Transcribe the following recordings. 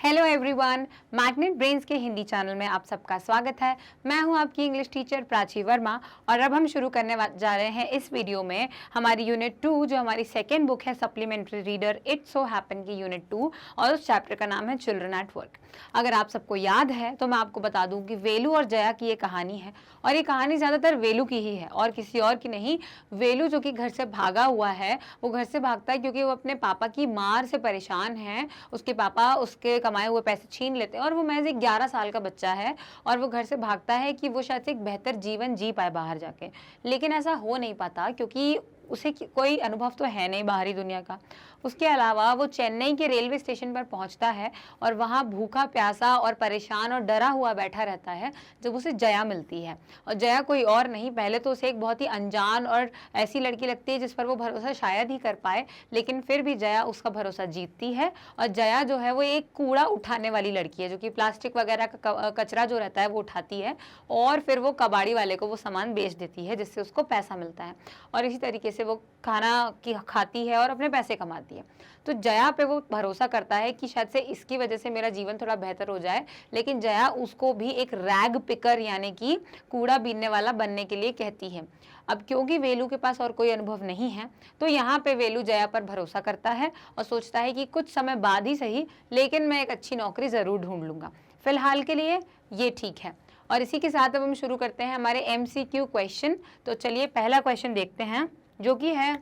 Hello everyone, magnet brains के Hindi channel में आप सबका स्वागत है। मैं हूं आपकी इंग्लिश टीचर प्राची वर्मा और अब हम शुरू करने जा रहे हैं इस वीडियो में हमारी यूनिट 2 जो हमारी सेकेंड बुक है supplementary reader it so happen की यूनिट 2 और उस चैप्टर का नाम है चिल्ड्रन एट वर्क। अगर आप सबको याद है तो मैं आपको बता दूं कि वेलू और जया की ये कहानी है और ये कहानी ज़्यादातर वेलू की ही है और किसी और की नहीं। वेलू जो कि घर से भागा हुआ है, वो घर से भागता है क्योंकि वो अपने पापा की मार से परेशान है। उसके पापा उसके कमाए हुए पैसे छीन लेते हैं और वो महज 11 साल का बच्चा है और वो घर से भागता है कि वो शायद से एक बेहतर जीवन जी पाए बाहर जाके, लेकिन ऐसा हो नहीं पाता क्योंकि उसे कोई अनुभव तो है नहीं बाहरी दुनिया का। उसके अलावा वो चेन्नई के रेलवे स्टेशन पर पहुंचता है और वहां भूखा प्यासा और परेशान और डरा हुआ बैठा रहता है जब उसे जया मिलती है। और जया कोई और नहीं, पहले तो उसे एक बहुत ही अनजान और ऐसी लड़की लगती है जिस पर वो भरोसा शायद ही कर पाए, लेकिन फिर भी जया उसका भरोसा जीतती है। और जया जो है वो एक कूड़ा उठाने वाली लड़की है जो कि प्लास्टिक वगैरह का कचरा जो रहता है वो उठाती है और फिर वो कबाड़ी वाले को वो सामान बेच देती है जिससे उसको पैसा मिलता है और इसी तरीके से वो खाना खाती है और अपने पैसे कमाती है। तो जया पे वो भरोसा करता है कि शायद से इसकी वजह से मेरा जीवन थोड़ा बेहतर हो जाए, लेकिन जया उसको भी एक रैग पिकर यानी कि कूड़ा बीनने वाला बनने के लिए कहती है। अब क्योंकि वेलू के पास और कोई अनुभव नहीं है तो यहाँ पे वेलू जया पर भरोसा करता है और सोचता है कि कुछ समय बाद ही सही, लेकिन मैं एक अच्छी नौकरी ज़रूर ढूंढ लूँगा, फिलहाल के लिए ये ठीक है। और इसी के साथ अब हम शुरू करते हैं हमारे MCQ क्वेश्चन। तो चलिए पहला क्वेश्चन देखते हैं जो कि है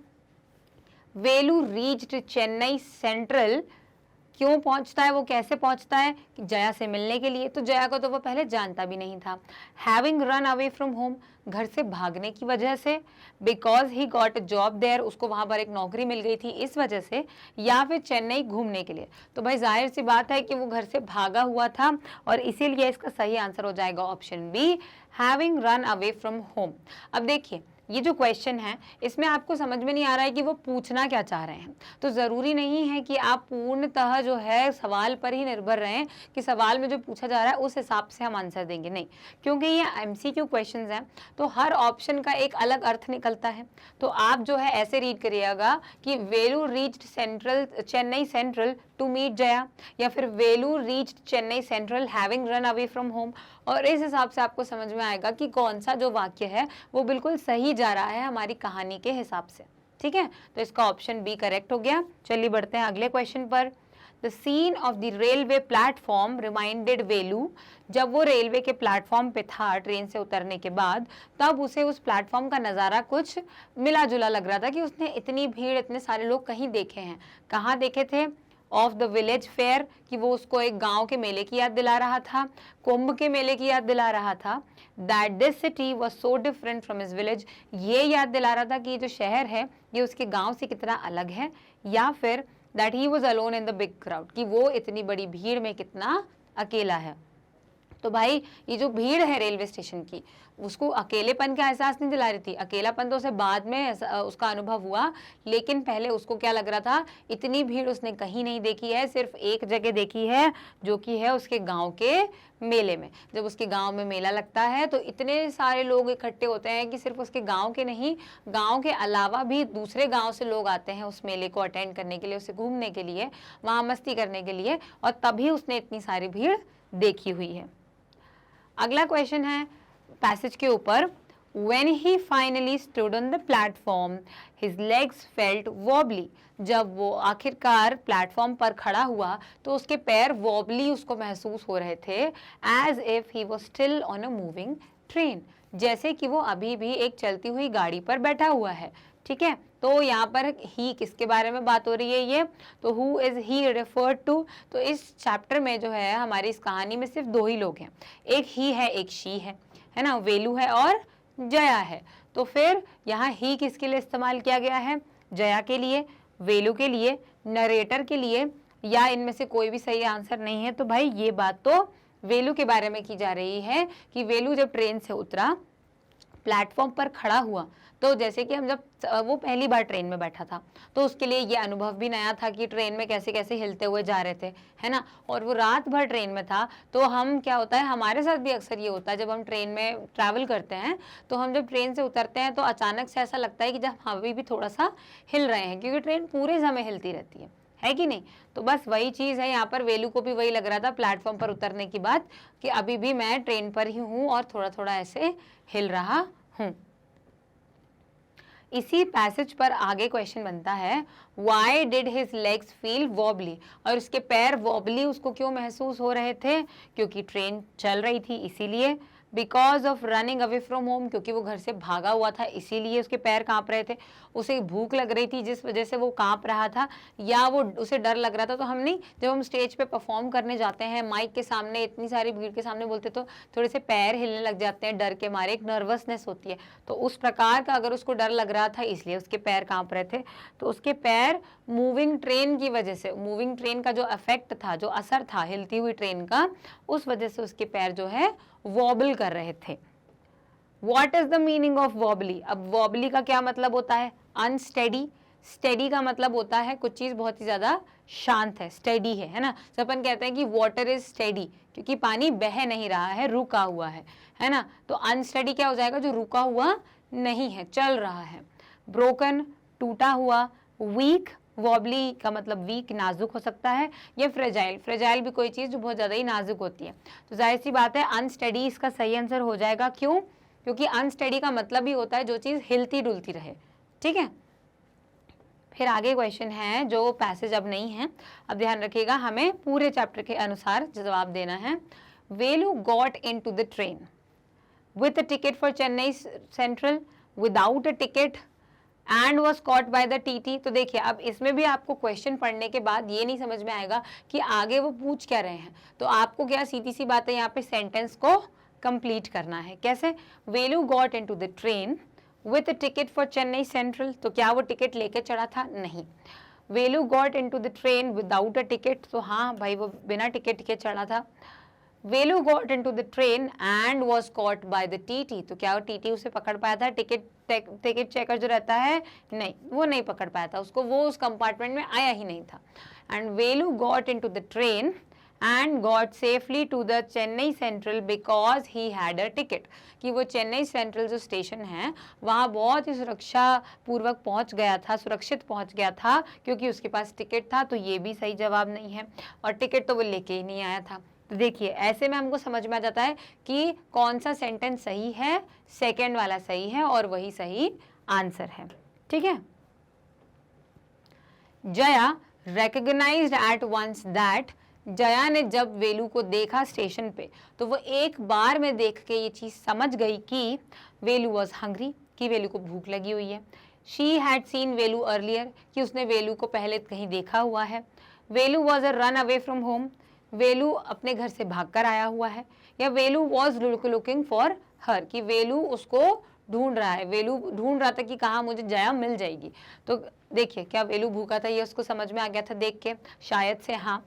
वेलू रीच्ड चेन्नई सेंट्रल। क्यों पहुंचता है, वो कैसे पहुंचता है? जया से मिलने के लिए। तो जया को तो वो पहले जानता भी नहीं था। Having run away from home, घर से भागने की वजह से। Because he got a job there, उसको वहां पर एक नौकरी मिल गई थी इस वजह से। या फिर चेन्नई घूमने के लिए। तो भाई जाहिर सी बात है कि वो घर से भागा हुआ था और इसीलिए इसका सही आंसर हो जाएगा option B, having run away from home. अब देखिए ये जो क्वेश्चन है इसमें आपको समझ में नहीं आ रहा है कि वो पूछना क्या चाह रहे हैं। तो ज़रूरी नहीं है कि आप पूर्णतः जो है सवाल पर ही निर्भर रहें कि सवाल में जो पूछा जा रहा है उस हिसाब से हम आंसर देंगे, नहीं, क्योंकि ये MCQ क्वेश्चंस हैं तो हर ऑप्शन का एक अलग अर्थ निकलता है। तो आप जो है ऐसे रीड करिएगा कि Velu reached central Chennai central to meet Jaya, या फिर Velu reached Chennai central having run away from home. और इस हिसाब से आपको समझ में आएगा कि कौन सा जो वाक्य है वो बिल्कुल सही जा रहा है हमारी कहानी के हिसाब से। ठीक है, तो इसका ऑप्शन बी करेक्ट हो गया। चलिए बढ़ते हैं अगले क्वेश्चन पर। The scene of the railway platform reminded Velu. जब वो रेलवे के प्लेटफॉर्म पे था ट्रेन से उतरने के बाद, तब उसे उस प्लेटफॉर्म का नज़ारा कुछ मिला जुला लग रहा था कि उसने इतनी भीड़, इतने सारे लोग कहीं देखे हैं। कहाँ देखे थे? ऑफ द विलेज फेयर, कि वो उसको एक गांव के मेले की याद दिला रहा था, कुंभ के मेले की याद दिला रहा था। That this city was so different from his village, ये याद दिला रहा था कि ये जो शहर है ये उसके गांव से कितना अलग है। या फिर that he was alone in the big crowd, कि वो इतनी बड़ी भीड़ में कितना अकेला है। तो भाई ये जो भीड़ है रेलवे स्टेशन की उसको अकेलेपन का एहसास नहीं दिला रही थी। अकेलापन तो उसे बाद में उसका अनुभव हुआ, लेकिन पहले उसको क्या लग रहा था, इतनी भीड़ उसने कहीं नहीं देखी है, सिर्फ एक जगह देखी है जो कि है उसके गांव के मेले में। जब उसके गांव में मेला लगता है तो इतने सारे लोग इकट्ठे होते हैं कि सिर्फ उसके गांव के नहीं, गांव के अलावा भी दूसरे गांव से लोग आते हैं उस मेले को अटेंड करने के लिए, उसे घूमने के लिए, वहाँ मस्ती करने के लिए, और तभी उसने इतनी सारी भीड़ देखी हुई है। अगला क्वेश्चन है पैसेज के ऊपर। When he finally stood on the platform, his legs felt wobbly. जब वो आखिरकार प्लेटफॉर्म पर खड़ा हुआ तो उसके पैर वॉबली उसको महसूस हो रहे थे, as if he was still on a moving train, जैसे कि वो अभी भी एक चलती हुई गाड़ी पर बैठा हुआ है। ठीक है, तो यहाँ पर ही किसके बारे में बात हो रही है? ये तो who is he referred to. तो इस चैप्टर में जो है हमारी इस कहानी में सिर्फ दो ही लोग हैं, एक ही है एक शी है ना, वेलू है और जया है। तो फिर यहाँ ही किसके लिए इस्तेमाल किया गया है? जया के लिए, वेलू के लिए, नरेटर के लिए, या इनमें से कोई भी सही आंसर नहीं है। तो भाई ये बात तो वेलू के बारे में की जा रही है कि वेलू जब ट्रेन से उतरा, प्लेटफॉर्म पर खड़ा हुआ, तो जैसे कि हम जब वो पहली बार ट्रेन में बैठा था तो उसके लिए ये अनुभव भी नया था कि ट्रेन में कैसे कैसे हिलते हुए जा रहे थे, है ना। और वो रात भर ट्रेन में था, तो हम क्या होता है, हमारे साथ भी अक्सर ये होता है जब हम ट्रेन में ट्रैवल करते हैं तो हम जब ट्रेन से उतरते हैं तो अचानक से ऐसा लगता है कि जब हम अभी भी थोड़ा सा हिल रहे हैं, क्योंकि ट्रेन पूरे समय हिलती रहती है है कि नहीं। तो बस वही चीज़ है यहाँ पर, वेलू को भी वही लग रहा था प्लेटफॉर्म पर उतरने के बाद कि अभी भी मैं ट्रेन पर ही हूँ और थोड़ा थोड़ा ऐसे हिल रहा हूँ। इसी पैसेज पर आगे क्वेश्चन बनता है, why did his legs feel wobbly, और उसके पैर वॉबली उसको क्यों महसूस हो रहे थे, क्योंकि ट्रेन चल रही थी इसीलिए। Because of running away from home, क्योंकि वो घर से भागा हुआ था इसीलिए उसके पैर कांप रहे थे। उसे भूख लग रही थी जिस वजह से वो कांप रहा था, या वो उसे डर लग रहा था। तो हम नहीं, जब हम स्टेज पे परफॉर्म करने जाते हैं माइक के सामने इतनी सारी भीड़ के सामने बोलते तो थोड़े से पैर हिलने लग जाते हैं डर के मारे, एक नर्वसनेस होती है। तो उस प्रकार का अगर उसको डर लग रहा था इसलिए उसके पैर कांप रहे थे। तो उसके पैर मूविंग ट्रेन की वजह से, मूविंग ट्रेन का जो इफेक्ट था, जो असर था हिलती हुई ट्रेन का, उस वजह से उसके पैर जो है वॉबल कर रहे थे। What is the meaning of wobbly? अब वॉबली का क्या मतलब होता है? अनस्टेडी। स्टेडी का मतलब होता है कुछ चीज बहुत ही ज्यादा शांत है, स्टेडी है ना। तो अपन कहते हैं कि वाटर इज स्टेडी, क्योंकि पानी बह नहीं रहा है, रुका हुआ है ना। तो अनस्टेडी क्या हो जाएगा? जो रुका हुआ नहीं है, चल रहा है। ब्रोकन, टूटा हुआ। वीक, वॉबली का मतलब वीक, नाजुक हो सकता है, या फ्रेजाइल, फ्रेजाइल भी कोई चीज़ जो बहुत ज़्यादा ही नाजुक होती है। तो जाहिर सी बात है अनस्टेडी इसका सही आंसर हो जाएगा। क्यों? क्योंकि अनस्टेडी का मतलब ही होता है जो चीज़ हिलती डुलती रहे। ठीक है, फिर आगे क्वेश्चन है जो पैसेज अब नहीं है, अब ध्यान रखिएगा, हमें पूरे चैप्टर के अनुसार जवाब देना है। Velu got in to the train with a ticket for Chennai central, without a ticket, and was caught by the TT. तो देखिए अब इसमें भी आपको क्वेश्चन पढ़ने के बाद ये नहीं समझ में आएगा कि आगे वो पूछ क्या रहे हैं। तो आपको क्या सीधी सी बात है, यहाँ पे सेंटेंस को कंप्लीट करना है। कैसे? Velu got into the train with a ticket for Chennai central, तो क्या वो टिकट लेके चढ़ा था? नहीं। Velu got into the train without a ticket, तो हाँ भाई वो बिना टिकट के चढ़ा था। Velu got into the train and was caught by the TT, तो क्या वो टीटी उसे पकड़ पाया था? टिकट चेकर जो रहता है, नहीं, वो नहीं पकड़ पाया था उसको, वो उस कंपार्टमेंट में आया ही नहीं था। And Velu got into the train and got safely to the Chennai central because he had a ticket, कि वो चेन्नई सेंट्रल जो स्टेशन है वहाँ बहुत ही सुरक्षा पूर्वक पहुँच गया था, सुरक्षित पहुँच गया था, क्योंकि उसके पास टिकट था। तो ये भी सही जवाब नहीं है, और टिकट तो वो लेके ही नहीं आया था। तो देखिए ऐसे में हमको समझ में आ जाता है कि कौन सा सेंटेंस सही है, सेकंड वाला सही है और वही सही आंसर है। ठीक है। Jaya recognized at once that, Jaya ने जब वेलू को देखा स्टेशन पे तो वो एक बार में देख के ये चीज समझ गई कि वेलू वॉज हंग्री, कि वेलू को भूख लगी हुई है। She had seen Velu earlier, कि उसने वेलू को पहले कहीं देखा हुआ है। Velu was a run away from home, Velu अपने घर से भागकर आया हुआ है। या Velu was looking for her, कि वेलू उसको ढूंढ रहा है, वेलू ढूंढ रहा था कि कहाँ मुझे जया मिल जाएगी। तो देखिए क्या वेलू भूखा था ये उसको समझ में आ गया था देख के? शायद से हाँ।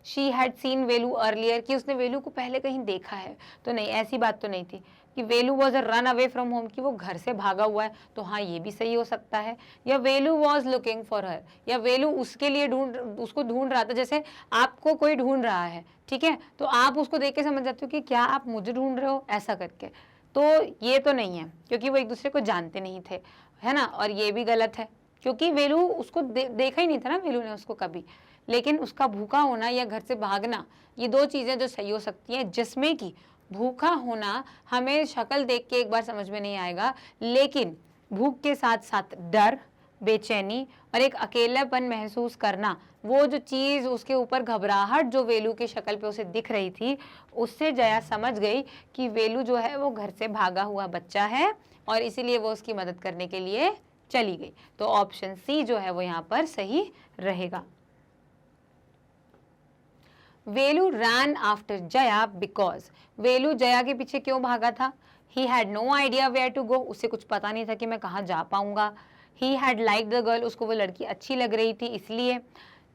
She had seen Velu earlier, कि उसने वेलू को पहले कहीं देखा है, तो नहीं, ऐसी बात तो नहीं थी। कि Velu was a run away from home, कि वो घर से भागा हुआ है, तो हाँ ये भी सही हो सकता है। या वेलू वॉज लुकिंग फॉर हर, या वेलू उसके लिए उसको ढूंढ रहा था, जैसे आपको कोई ढूंढ रहा है, ठीक है, तो आप उसको देख के समझ जाते हो कि क्या आप मुझे ढूंढ रहे हो, ऐसा करके। तो ये तो नहीं है, क्योंकि वो एक दूसरे को जानते नहीं थे, है ना। और ये भी गलत है, क्योंकि वेलू उसको देखा ही नहीं था ना वेलू ने उसको कभी। लेकिन उसका भूखा होना या घर से भागना, ये दो चीज़ें जो सही हो सकती हैं, जिसमें कि भूखा होना हमें शक्ल देख के एक बार समझ में नहीं आएगा, लेकिन भूख के साथ साथ डर, बेचैनी और एक अकेलापन महसूस करना, वो जो चीज़ उसके ऊपर घबराहट जो वेलू की शक्ल पे उसे दिख रही थी, उससे जया समझ गई कि वेलू जो है वो घर से भागा हुआ बच्चा है और इसीलिए वो उसकी मदद करने के लिए चली गई। तो ऑप्शन सी जो है वो यहाँ पर सही रहेगा। Velu ran after Jaya because, Velu Jaya के पीछे क्यों भागा था? He had no idea where to go, उसे कुछ पता नहीं था कि मैं कहाँ जा पाऊंगा। He had like the girl, उसको वो लड़की अच्छी लग रही थी इसलिए।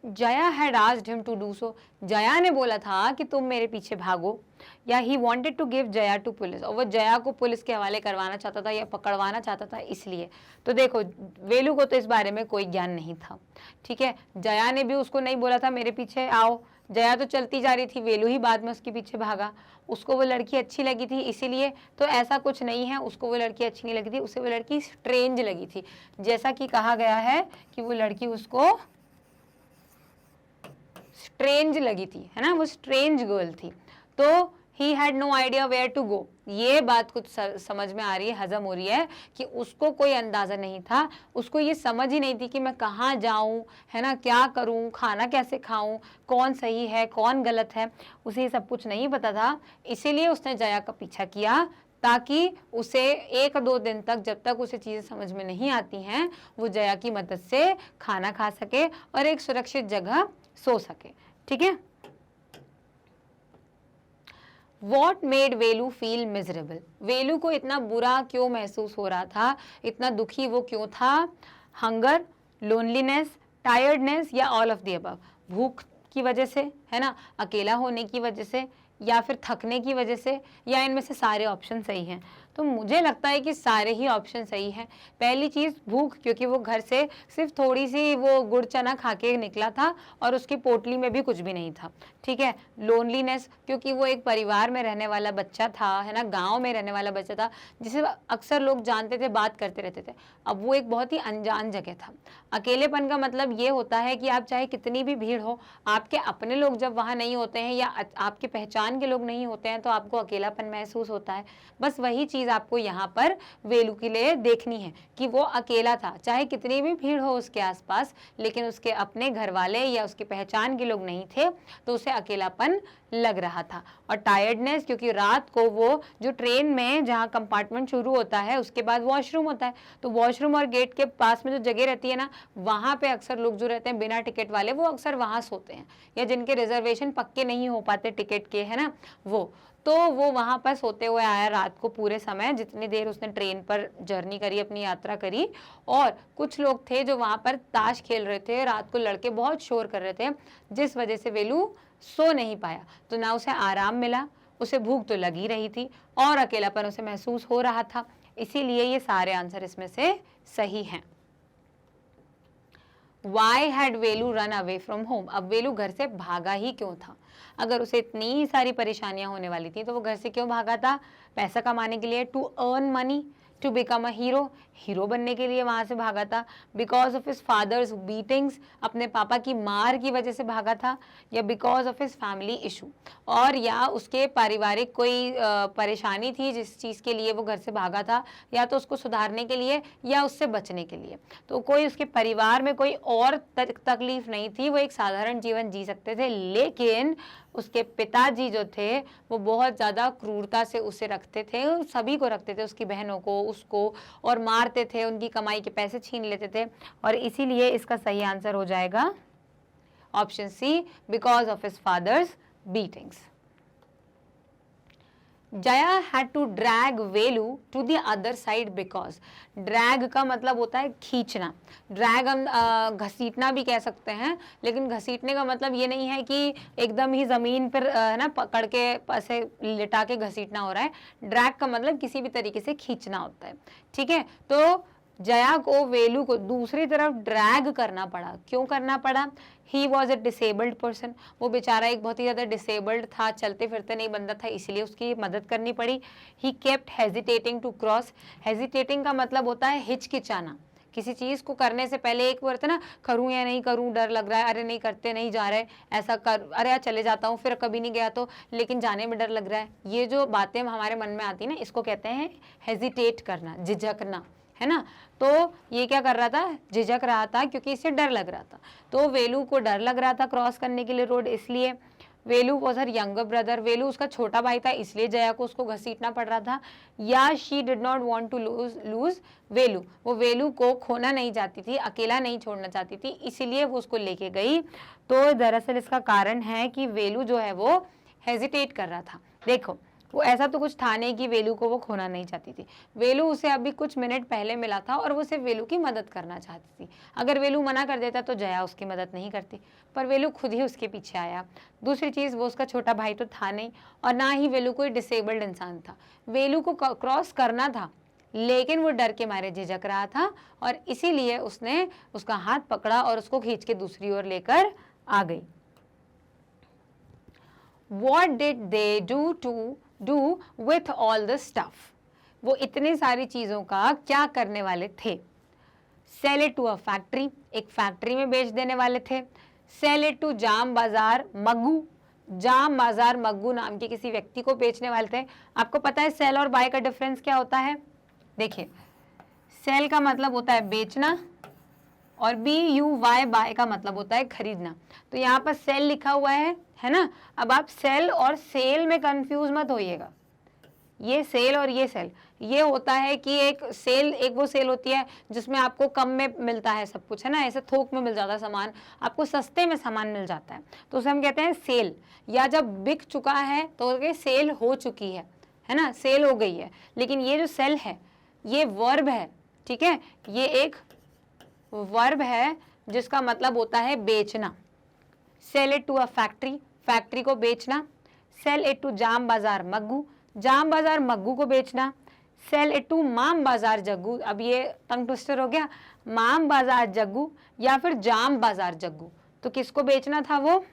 Jaya had asked him to do so, Jaya ने बोला था कि तुम मेरे पीछे भागो। या he wanted to give Jaya to police, और वो जया को पुलिस के हवाले करवाना चाहता था या पकड़वाना चाहता था इसलिए। तो देखो वेलू को तो इस बारे में कोई ज्ञान नहीं था, ठीक है। जया ने भी उसको नहीं बोला था मेरे पीछे आओ, जया तो चलती जा रही थी, वेलू ही बाद में उसके पीछे भागा। उसको वो लड़की अच्छी लगी थी इसीलिए, तो ऐसा कुछ नहीं है उसको वो लड़की अच्छी नहीं लगी थी, उसे वो लड़की स्ट्रेंज लगी थी। जैसा कि कहा गया है कि वो लड़की उसको स्ट्रेंज लगी थी, है ना, वो स्ट्रेंज गर्ल थी। तो he had no idea where to go, ये बात कुछ समझ में आ रही है, हजम हो रही है कि उसको कोई अंदाजा नहीं था, उसको ये समझ ही नहीं थी कि मैं कहाँ जाऊँ, है ना, क्या करूँ, खाना कैसे खाऊँ, कौन सही है कौन गलत है, उसे ये सब कुछ नहीं पता था। इसीलिए उसने जया का पीछा किया ताकि उसे 1-2 दिन तक, जब तक उसे चीज़ें समझ में नहीं आती हैं, वो जया की मदद से खाना खा सके और एक सुरक्षित जगह सो सके। ठीक है। What made Velu feel miserable, Velu को इतना बुरा क्यों महसूस हो रहा था, इतना दुखी वो क्यों था? हंगर, लोनलीनेस, टायर्डनेस या ऑल ऑफ द अबव, भूख की वजह से, है ना, अकेला होने की वजह से, या फिर थकने की वजह से, या इनमें से सारे ऑप्शन सही हैं? तो मुझे लगता है कि सारे ही ऑप्शन सही हैं। पहली चीज़ भूख, क्योंकि वो घर से सिर्फ थोड़ी सी वो गुड़ चना खा के निकला था और उसकी पोटली में भी कुछ भी नहीं था। ठीक है। लोनलीनेस, क्योंकि वो एक परिवार में रहने वाला बच्चा था, है ना, गांव में रहने वाला बच्चा था जिसे अक्सर लोग जानते थे, बात करते रहते थे। अब वो एक बहुत ही अनजान जगह था। अकेलेपन का मतलब ये होता है कि आप चाहे कितनी भी भीड़ हो, आपके अपने लोग जब वहाँ नहीं होते हैं या आपके पहचान के लोग नहीं होते हैं तो आपको अकेलापन महसूस होता है। बस वही चीज़ आपको यहाँ पर वेलू के लिए देखनी है कि वो अकेला था, चाहे कितनी भी भीड़ हो उसके आसपास, लेकिन उसके अपने घर वाले या उसकी पहचान के लोग नहीं थे, तो उसे अकेलापन लग रहा था। और टायर्डनेस, क्योंकि रात को वो जो ट्रेन में जहाँ कंपार्टमेंट शुरू होता है उसके बाद वॉशरूम होता है, तो वॉशरूम और गेट के पास में जो जगह रहती है ना, वहाँ पे अक्सर लोग जो रहते हैं बिना टिकट वाले, वो अक्सर वहाँ सोते हैं, या जिनके रिजर्वेशन पक्के नहीं हो पाते टिकट के, है ना, वो वहाँ पर सोते हुए आया रात को पूरे समय, जितनी देर उसने ट्रेन पर जर्नी करी, अपनी यात्रा करी। और कुछ लोग थे जो वहाँ पर ताश खेल रहे थे, रात को लड़के बहुत शोर कर रहे थे, जिस वजह से वेलू सो नहीं पाया। तो ना उसे आराम मिला, उसे भूख तो लगी रही थी और अकेलापन उसे महसूस हो रहा था। इसीलिए ये सारे आंसर इसमें से सही हैं। Why had Velu run away from home, अब वेलू घर से भागा ही क्यों था? अगर उसे इतनी सारी परेशानियां होने वाली थी तो वो घर से क्यों भागा था? पैसा कमाने के लिए, to earn money, to become a hero बनने के लिए वहां से भागा था, because of his father's beatings, अपने पापा की मार की वजह से भागा था, या because of his family issue, और या उसके पारिवारिक कोई परेशानी थी जिस चीज़ के लिए वो घर से भागा था, या तो उसको सुधारने के लिए या उससे बचने के लिए। तो कोई उसके परिवार में कोई और तकलीफ नहीं थी, वो एक साधारण जीवन जी सकते थे, लेकिन उसके पिताजी जो थे वो बहुत ज़्यादा क्रूरता से उसे रखते थे, सभी को रखते थे, उसकी बहनों को, उसको, और मारते थे, उनकी कमाई के पैसे छीन लेते थे। और इसीलिए इसका सही आंसर हो जाएगा option C, because of his father's beatings. Jaya had to drag Velu to the other side because, drag का मतलब होता है खींचना, ड्रैग हम घसीटना भी कह सकते हैं, लेकिन घसीटने का मतलब ये नहीं है कि एकदम ही ज़मीन पर है ना पकड़ के ऐसे लिटा के घसीटना हो रहा है। ड्रैग का मतलब किसी भी तरीके से खींचना होता है। ठीक है। तो जया को वेलू को दूसरी तरफ ड्रैग करना पड़ा। क्यों करना पड़ा? He was a disabled person, वो बेचारा एक बहुत ही ज़्यादा डिसेबल्ड था, चलते फिरते नहीं बनता था, इसलिए उसकी मदद करनी पड़ी। He kept hesitating to cross, hesitating का मतलब होता है हिचकिचाना, किसी चीज़ को करने से पहले एक वो रहता है ना, करूँ या नहीं करूँ, डर लग रहा है, अरे नहीं करते नहीं जा रहे, ऐसा कर, अरे यार चले जाता हूँ, फिर कभी नहीं गया तो, लेकिन जाने में डर लग रहा है। ये जो बातें हमारे मन में आती है ना, इसको कहते हैं हेजिटेट करना, झिझकना, है ना। तो ये क्या कर रहा था? झिझक रहा था क्योंकि इसे डर लग रहा था। तो वेलू को डर लग रहा था क्रॉस करने के लिए रोड, इसलिए वेलू वॉज हर यंगर ब्रदर, वेलू उसका छोटा भाई था, इसलिए जया को उसको घसीटना पड़ रहा था। या she did not want to lose Velu, वो वेलू को खोना नहीं चाहती थी, अकेला नहीं छोड़ना चाहती थी, इसीलिए वो उसको लेके गई। तो दरअसल इसका कारण है कि वेलू जो है वो हेजिटेट कर रहा था। देखो, वो ऐसा तो कुछ था नहीं कि वेलू को वो खोना नहीं चाहती थी। वेलू उसे अभी कुछ मिनट पहले मिला था और वो सिर्फ वेलू की मदद करना चाहती थी। अगर वेलू मना कर देता तो जया उसकी मदद नहीं करती, पर वेलू खुद ही उसके पीछे आया। दूसरी चीज़, वो उसका छोटा भाई तो था नहीं, और ना ही वेलू कोई डिसेबल्ड इंसान था। वेलू को क्रॉस करना था, लेकिन वो डर के मारे झिझक रहा था, और इसीलिए उसने उसका हाथ पकड़ा और उसको खींच के दूसरी ओर लेकर आ गई। What did they do with all the stuff? वो इतनी सारी चीज़ों का क्या करने वाले थे? Sell it to a factory, एक फैक्ट्री में बेच देने वाले थे। सेल इट टू जाम बाजार मग्गू, जाम बाजार मग्गू नाम के किसी व्यक्ति को बेचने वाले थे। आपको पता है सेल और बाय का डिफरेंस क्या होता है? देखिए, सेल का मतलब होता है बेचना और BUY बाय का मतलब होता है खरीदना। तो यहाँ पर सेल लिखा हुआ है ना। अब आप सेल और सेल में कंफ्यूज मत होइएगा। ये सेल और ये सेल, ये होता है कि एक सेल, एक वो सेल होती है जिसमें आपको कम में मिलता है सब कुछ, है ना, ऐसे थोक में मिल जाता है सामान, आपको सस्ते में सामान मिल जाता है, तो उसे हम कहते हैं सेल। या जब बिक चुका है तो ये सेल हो चुकी है ना, सेल हो गई है। लेकिन ये जो सेल है ये वर्ब है, ठीक है, ये एक वर्ब है जिसका मतलब होता है बेचना। Sell it to a factory, factory को बेचना। सेल इट टू जाम बाजार मग्गू, जाम बाजार मग्गू को बेचना। सेल इट टू माम बाजार जग्गू, अब ये टंग ट्विस्टर हो गया, माम बाजार जग्गू या फिर जाम बाजार जग्गू, तो किसको बेचना था वो?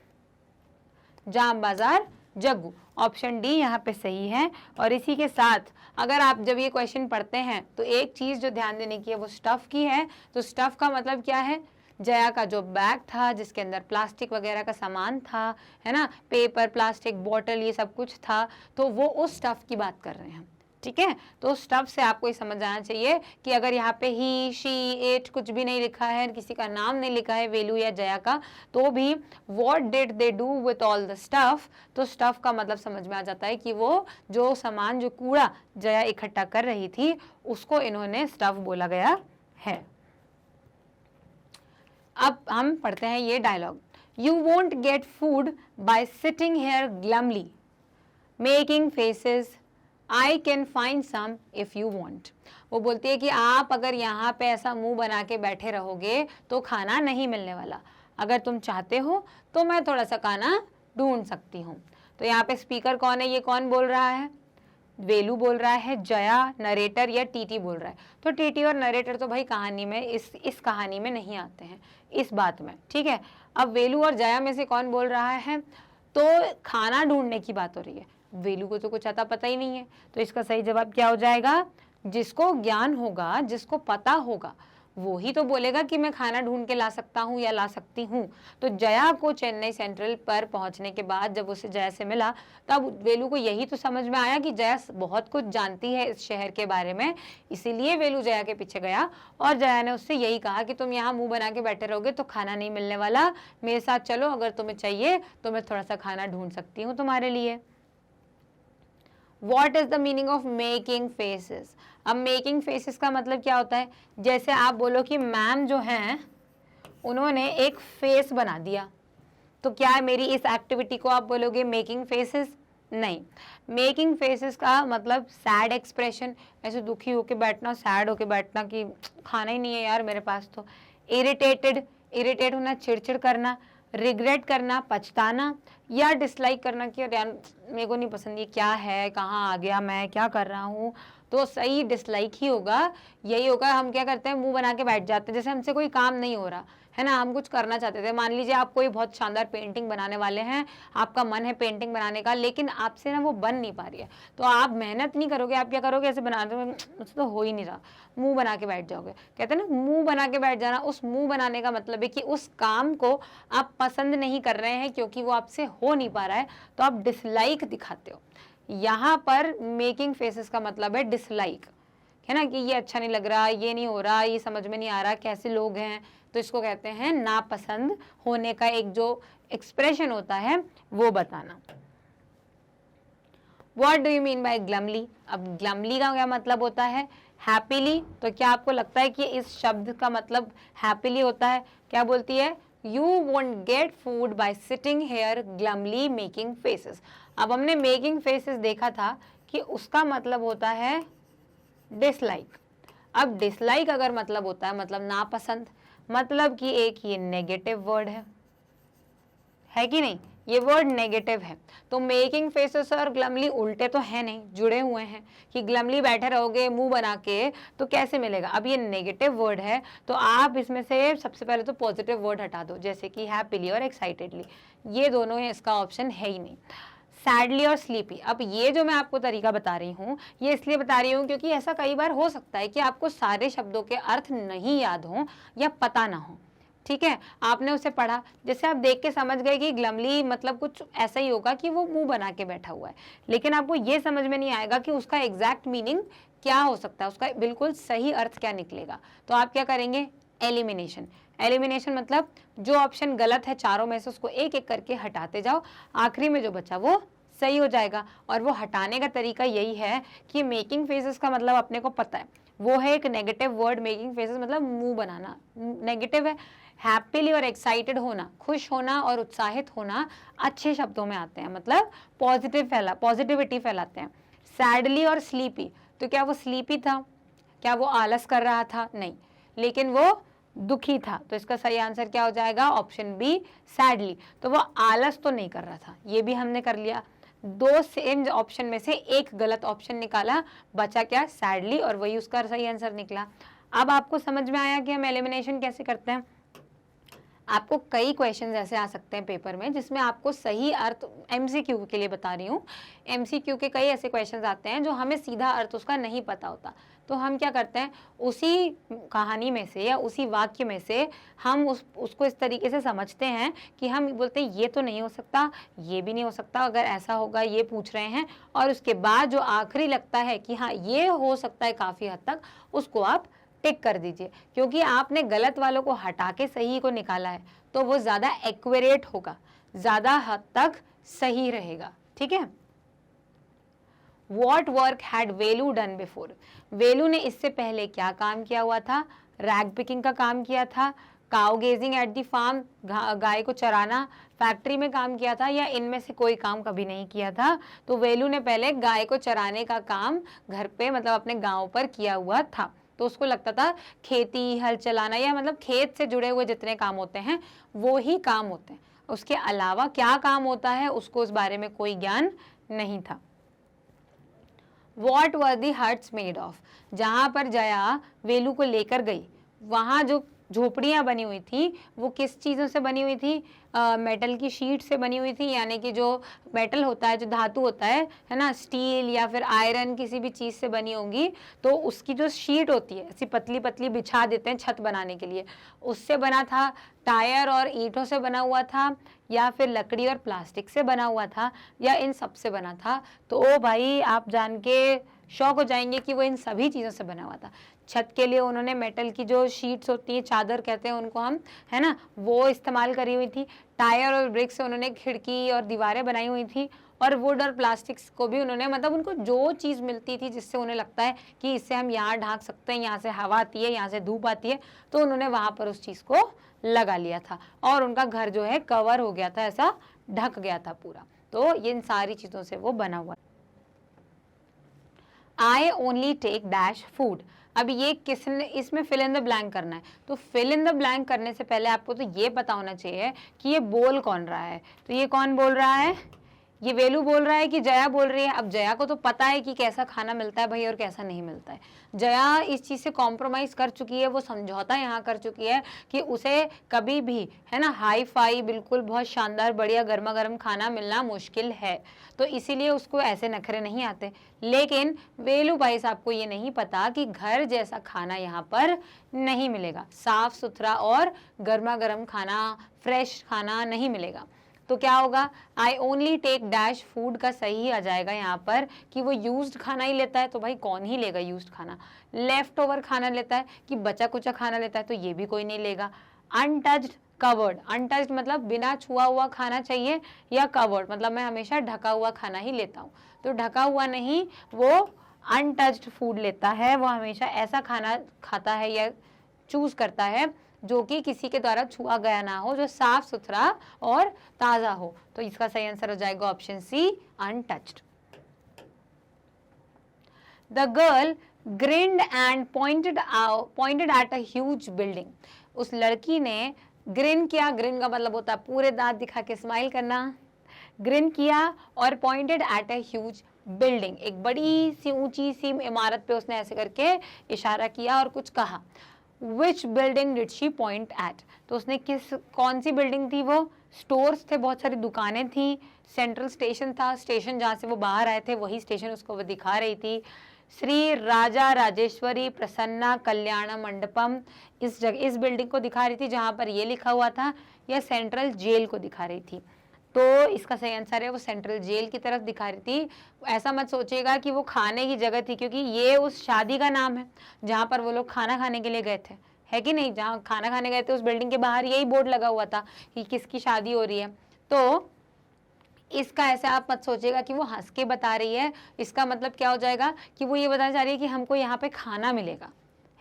जाम बाजार जग्गू। ऑप्शन डी यहाँ पे सही है। और इसी के साथ अगर आप जब ये क्वेश्चन पढ़ते हैं तो एक चीज जो ध्यान देने की है वो स्टफ की है। तो स्टफ का मतलब क्या है? जया का जो बैग था जिसके अंदर प्लास्टिक वगैरह का सामान था, है ना, पेपर, प्लास्टिक, बॉटल, ये सब कुछ था, तो वो उस स्टफ की बात कर रहे हैं, ठीक है। तो स्टफ से आपको ये समझ आना चाहिए कि अगर यहाँ पे ही, शी, इट कुछ भी नहीं लिखा है, किसी का नाम नहीं लिखा है वेलू या जया का, तो भी what did they do with all the stuff, तो स्टफ का मतलब समझ में आ जाता है कि वो जो सामान, जो कूड़ा जया इकट्ठा कर रही थी उसको इन्होंने स्टफ बोला गया है। अब हम पढ़ते हैं ये dialogue. You won't get food by sitting here glumly making faces, I can find some if you want। वो बोलती है कि आप अगर यहाँ पे ऐसा मुंह बना के बैठे रहोगे तो खाना नहीं मिलने वाला, अगर तुम चाहते हो तो मैं थोड़ा सा खाना ढूंढ सकती हूँ। तो यहाँ पे स्पीकर कौन है? ये कौन बोल रहा है? वेलू बोल रहा है, जया, नरेटर या टीटी बोल रहा है। तो टीटी और नरेटर तो भाई कहानी में, इस कहानी में नहीं आते हैं, इस बात में, ठीक है। अब वेलू और जया में से कौन बोल रहा है? तो खाना ढूंढने की बात हो रही है, वेलू को तो कुछ आता पता ही नहीं है, तो इसका सही जवाब क्या हो जाएगा? जिसको ज्ञान होगा, जिसको पता होगा, वो ही तो बोलेगा कि मैं खाना ढूंढ के ला सकता हूँ या ला सकती हूँ। तो जया को चेन्नई सेंट्रल पर पहुंचने के बाद जब उसे जया से मिला तब वेलू को यही तो समझ में आया कि जया बहुत कुछ जानती है इस शहर के बारे में, इसीलिए वेलू जया के पीछे गया और जया ने उससे यही कहा कि तुम यहाँ मुंह बना के बैठे रहोगे तो खाना नहीं मिलने वाला, मेरे साथ चलो, अगर तुम्हें चाहिए तो मैं थोड़ा सा खाना ढूंढ सकती हूँ तुम्हारे लिए। What is the meaning of making faces? अब मेकिंग फेसेस का मतलब क्या होता है? जैसे आप बोलो कि मैम जो हैं उन्होंने एक फेस बना दिया, तो क्या मेरी इस एक्टिविटी को आप बोलोगे मेकिंग फेसेस? नहीं। मेकिंग फेसेस का मतलब सैड एक्सप्रेशन, ऐसे दुखी होके बैठना, सैड होके बैठना कि खाना ही नहीं है यार मेरे पास तो। इरिटेटेड, इरिटेट होना, चिड़चिड़ करना। रिग्रेट करना, पछताना। या डिसलाइक करना कि यार मेरे को नहीं पसंद, ये क्या है, कहाँ आ गया मैं, क्या कर रहा हूँ। तो सही डिसलाइक ही होगा, यही होगा। हम क्या करते हैं, मुंह बना के बैठ जाते हैं, जैसे हमसे कोई काम नहीं हो रहा है ना, हम कुछ करना चाहते थे। मान लीजिए आप कोई बहुत शानदार पेंटिंग बनाने वाले हैं, आपका मन है पेंटिंग बनाने का, लेकिन आपसे ना वो बन नहीं पा रही है, तो आप मेहनत नहीं करोगे, आप क्या करोगे, ऐसे बनाते मुझसे तो हो ही नहीं रहा, मुंह बना के बैठ जाओगे। कहते हैं ना मुंह बना के बैठ जाना, उस मुंह बनाने का मतलब है कि उस काम को आप पसंद नहीं कर रहे हैं क्योंकि वो आपसे हो नहीं पा रहा है, तो आप डिसलाइक दिखाते हो। यहाँ पर मेकिंग फेसेस का मतलब है डिसलाइक, है ना, कि ये अच्छा नहीं लग रहा, ये नहीं हो रहा, ये समझ में नहीं आ रहा, कैसे लोग हैं, तो इसको कहते हैं नापसंद होने का एक जो एक्सप्रेशन होता है वो बताना। What do you mean by glumly? अब glumly का क्या मतलब होता है? हैप्पीली। तो क्या आपको लगता है कि इस शब्द का मतलब हैप्पीली होता है? क्या बोलती है? You won't get food by sitting here glumly making faces। अब हमने मेकिंग फेसेस देखा था कि उसका मतलब होता है डिसलाइक। अब डिसलाइक अगर मतलब होता है मतलब नापसंद, मतलब कि एक ये नेगेटिव वर्ड है कि नहीं, ये वर्ड नेगेटिव है। तो मेकिंग फेसेस और ग्लमली उल्टे तो है नहीं, जुड़े हुए हैं कि ग्लमली बैठे रहोगे मुंह बना के तो कैसे मिलेगा। अब ये नेगेटिव वर्ड है तो आप इसमें से सबसे पहले तो पॉजिटिव वर्ड हटा दो, जैसे कि हैप्पीली और एक्साइटेडली, ये दोनों है, इसका ऑप्शन है ही नहीं। सैडली और स्लीपी, अब ये जो मैं आपको तरीका बता रही हूँ ये इसलिए बता रही हूँ क्योंकि ऐसा कई बार हो सकता है कि आपको सारे शब्दों के अर्थ नहीं याद हो या पता ना हो। ठीक है, आपने उसे पढ़ा, जैसे आप देख के समझ गए कि ग्लमली मतलब कुछ ऐसा ही होगा कि वो मुंह बना के बैठा हुआ है, लेकिन आपको ये समझ में नहीं आएगा कि उसका एग्जैक्ट मीनिंग क्या हो सकता है, उसका बिल्कुल सही अर्थ क्या निकलेगा। तो आप क्या करेंगे, एलिमिनेशन। एलिमिनेशन मतलब जो ऑप्शन गलत है चारों में से उसको एक एक करके हटाते जाओ, आखिरी में जो बचा वो सही हो जाएगा। और वो हटाने का तरीका यही है कि मेकिंग फेसेस का मतलब अपने को पता है, वो है एक नेगेटिव वर्ड। मेकिंग फेसेस मतलब मुंह बनाना, नेगेटिव है। हैप्पीली और एक्साइटेड होना, खुश होना और उत्साहित होना अच्छे शब्दों में आते हैं, मतलब पॉजिटिविटी फैलाते हैं। सैडली और स्लीपी, तो क्या वो स्लीपी था, क्या वो आलस कर रहा था, नहीं, लेकिन वो दुखी था। तो इसका सही आंसर क्या हो जाएगा, ऑप्शन बी सैडली। तो वो आलस तो नहीं कर रहा था, ये भी हमने कर लिया। दो सेम ऑप्शन में से एक गलत ऑप्शन निकाला, बचा क्या, सैडली, और वही उसका सही आंसर निकला। अब आपको समझ में आया कि हम एलिमिनेशन कैसे करते हैं। आपको कई क्वेश्चंस ऐसे आ सकते हैं पेपर में जिसमें आपको सही अर्थ, एमसीक्यू के लिए बता रही हूँ, एमसीक्यू के कई ऐसे क्वेश्चंस आते हैं जो हमें सीधा अर्थ उसका नहीं पता होता। तो हम क्या करते हैं, उसी कहानी में से या उसी वाक्य में से हम उसको इस तरीके से समझते हैं कि हम बोलते हैं ये तो नहीं हो सकता, ये भी नहीं हो सकता, अगर ऐसा होगा ये पूछ रहे हैं, और उसके बाद जो आखिरी लगता है कि हाँ ये हो सकता है काफ़ी हद तक, उसको आप टिक कर दीजिए। क्योंकि आपने गलत वालों को हटा के सही को निकाला है तो वो ज़्यादा एक्यूरेट होगा, ज़्यादा हद तक सही रहेगा। ठीक है, What work had Velu done before, Velu ने इससे पहले क्या काम किया हुआ था, रैग पिकिंग का काम किया था, cow grazing at the farm, गाय को चराना, फैक्ट्री में काम किया था, या इनमें से कोई काम कभी नहीं किया था। तो वेलू ने पहले गाय को चराने का काम घर पे मतलब अपने गांव पर किया हुआ था। तो उसको लगता था खेती, हल चलाना, या मतलब खेत से जुड़े हुए जितने काम होते हैं वो ही काम होते हैं, उसके अलावा क्या काम होता है उसको उस बारे में कोई ज्ञान नहीं था। What were the huts made of, जहाँ पर जया वेलू को लेकर गई वहाँ जो झोपड़ियाँ बनी हुई थी वो किस चीज़ों से बनी हुई थी, मेटल की शीट से बनी हुई थी, यानी कि जो मेटल होता है, जो धातु होता है ना, स्टील या फिर आयरन किसी भी चीज़ से बनी होंगी। तो उसकी जो शीट होती है ऐसी पतली पतली बिछा देते हैं छत बनाने के लिए, उससे बना था। टायर और ईंटों से बना हुआ था, या फिर लकड़ी और प्लास्टिक से बना हुआ था, या इन सब से बना था। तो ओ भाई आप जान के शौक हो जाएंगे कि वो इन सभी चीज़ों से बना हुआ था। छत के लिए उन्होंने मेटल की जो शीट्स होती हैं, चादर कहते हैं उनको हम, है ना, वो इस्तेमाल करी हुई थी। टायर और ब्रिक से उन्होंने खिड़की और दीवारें बनाई हुई थी, और वुड और प्लास्टिक्स को भी उन्होंने, मतलब उनको जो चीज़ मिलती थी जिससे उन्हें लगता है कि इससे हम यहाँ ढांक सकते हैं, यहाँ से हवा आती है, यहाँ से धूप आती है, तो उन्होंने वहाँ पर उस चीज़ को लगा लिया था, और उनका घर जो है कवर हो गया था, ऐसा ढक गया था पूरा। तो इन सारी चीज़ों से वो बना हुआ। I only take dash food, अब ये किसने, इसमें फिल इन द ब्लैंक करना है। तो फिल इन द ब्लैंक करने से पहले आपको तो ये पता होना चाहिए कि ये बोल कौन रहा है। तो ये कौन बोल रहा है, ये वेलू बोल रहा है कि जया बोल रही है। अब जया को तो पता है कि कैसा खाना मिलता है भाई और कैसा नहीं मिलता है। जया इस चीज़ से कॉम्प्रोमाइज कर चुकी है, वो समझौता यहाँ कर चुकी है कि उसे कभी भी, है ना, हाई फाई बिल्कुल बहुत शानदार बढ़िया गर्मा गर्म खाना मिलना मुश्किल है। तो इसीलिए उसको ऐसे नखरे नहीं आते। लेकिन वेलू भाई साहब को ये नहीं पता कि घर जैसा खाना यहाँ पर नहीं मिलेगा, साफ सुथरा और गर्मा गर्म खाना, फ्रेश खाना नहीं मिलेगा। तो क्या होगा, I only take dash food का सही आ जाएगा यहाँ पर कि वो यूज्ड खाना ही लेता है। तो भाई कौन ही लेगा यूज्ड खाना, लेफ्ट ओवर खाना लेता है कि बचा कुचा खाना लेता है, तो ये भी कोई नहीं लेगा। अनटच्ड, कवर्ड, अनटच्ड मतलब बिना छुआ हुआ खाना चाहिए, या कवर्ड मतलब मैं हमेशा ढका हुआ खाना ही लेता हूँ। तो ढका हुआ नहीं, वो अनटच्ड फूड लेता है, वो हमेशा ऐसा खाना खाता है या चूज करता है जो कि किसी के द्वारा छुआ गया ना हो, जो साफ सुथरा और ताज़ा हो। तो इसका सही आंसर हो जाएगा option C, untouched. The girl grinned and pointed at a huge building, उस लड़की ने ग्रिन किया, ग्रिन का मतलब होता है पूरे दांत दिखा के स्माइल करना, ग्रिन किया और pointed at a huge building, एक बड़ी सी ऊंची सी इमारत पे उसने ऐसे करके इशारा किया और कुछ कहा। Which building did she point at, तो उसने कौन सी बिल्डिंग थी, वो स्टोर्स थे, बहुत सारी दुकानें थी, सेंट्रल स्टेशन था, स्टेशन जहाँ से वो बाहर आए थे वही स्टेशन उसको वो दिखा रही थी, श्री राजा राजेश्वरी प्रसन्ना कल्याण मंडपम, इस बिल्डिंग को दिखा रही थी जहां पर ये लिखा हुआ था, या सेंट्रल जेल को दिखा रही थी? तो इसका सही आंसर है वो सेंट्रल जेल की तरफ दिखा रही थी। ऐसा मत सोचिएगा कि वो खाने की जगह थी, क्योंकि ये उस शादी का नाम है जहां पर वो लोग खाना खाने के लिए गए थे, है कि नहीं? जहां खाना खाने गए थे उस बिल्डिंग के बाहर यही बोर्ड लगा हुआ था कि किसकी शादी हो रही है। तो इसका ऐसे आप मत सोचिएगा कि वो हंस के बता रही है, इसका मतलब क्या हो जाएगा कि वो ये बताना चाह रही है कि हमको यहाँ पे खाना मिलेगा,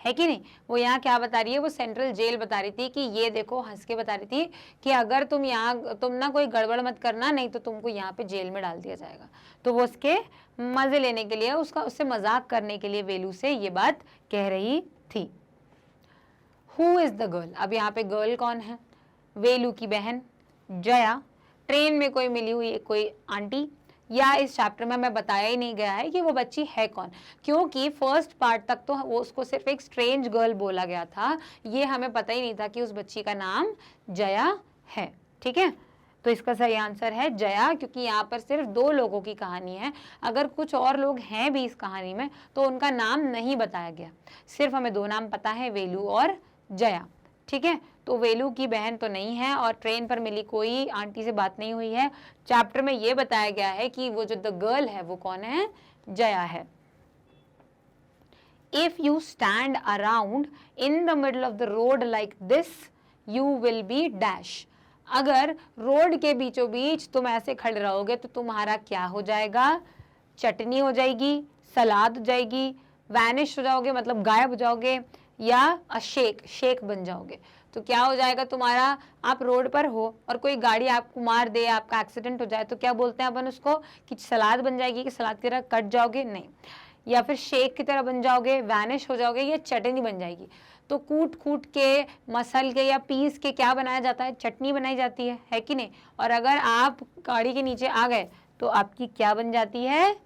है कि नहीं? वो यहाँ क्या बता रही है, वो सेंट्रल जेल बता रही थी कि ये देखो, हंस के बता रही थी कि अगर तुम यहाँ, तुम ना कोई गड़बड़ मत करना, नहीं तो तुमको यहाँ पे जेल में डाल दिया जाएगा। तो वो उसके मजे लेने के लिए, उससे मजाक करने के लिए वेलू से ये बात कह रही थी। Who is the girl? अब यहाँ पे गर्ल कौन है? वेलू की बहन जया, ट्रेन में कोई मिली हुई कोई आंटी, या इस चैप्टर में हमें बताया ही नहीं गया है कि वो बच्ची है कौन, क्योंकि फर्स्ट पार्ट तक तो वो उसको सिर्फ एक स्ट्रेंज गर्ल बोला गया था, ये हमें पता ही नहीं था कि उस बच्ची का नाम जया है। ठीक है, तो इसका सही आंसर है जया, क्योंकि यहाँ पर सिर्फ 2 लोगों की कहानी है। अगर कुछ और लोग हैं भी इस कहानी में तो उनका नाम नहीं बताया गया, सिर्फ हमें 2 नाम पता है, वेलू और जया। ठीक है, तो वेलू की बहन तो नहीं है और ट्रेन पर मिली कोई आंटी से बात नहीं हुई है। चैप्टर में ये बताया गया है कि वो जो द गर्ल है वो कौन है? जया है। If you stand around in the middle of the road like this you will be dash. अगर रोड के बीचों बीच तुम ऐसे खड़े रहोगे तो तुम्हारा क्या हो जाएगा? चटनी हो जाएगी, सलाद हो जाएगी, वैनिश हो जाओगे मतलब गायब हो जाओगे, या शेक बन जाओगे। तो क्या हो जाएगा तुम्हारा? आप रोड पर हो और कोई गाड़ी आपको मार दे, आपका एक्सीडेंट हो जाए, तो क्या बोलते हैं अपन उसको कि सलाद बन जाएगी, कि सलाद की तरह कट जाओगे? नहीं। या फिर शेक की तरह बन जाओगे, वैनिश हो जाओगे, या चटनी बन जाएगी। तो कूट के, मसल के या पीस के क्या बनाया जाता है? चटनी बनाई जाती है कि नहीं? और अगर आप गाड़ी के नीचे आ गए तो आपकी क्या बन जाती है?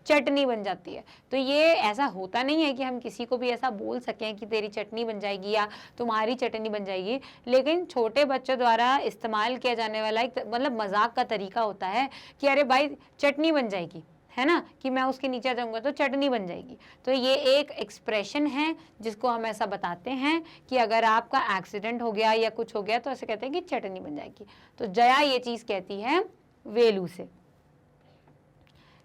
चटनी बन जाती है। तो ये ऐसा होता नहीं है कि हम किसी को भी ऐसा बोल सकें कि तेरी चटनी बन जाएगी या तुम्हारी चटनी बन जाएगी, लेकिन छोटे बच्चों द्वारा इस्तेमाल किया जाने वाला एक मतलब मजाक का तरीका होता है कि अरे भाई चटनी बन जाएगी, है ना, कि मैं उसके नीचे जाऊंगा तो चटनी बन जाएगी। तो ये एक एक्सप्रेशन है जिसको हम ऐसा बताते हैं कि अगर आपका एक्सीडेंट हो गया या कुछ हो गया तो ऐसे कहते हैं कि चटनी बन जाएगी। तो जया ये चीज कहती है वेलू से।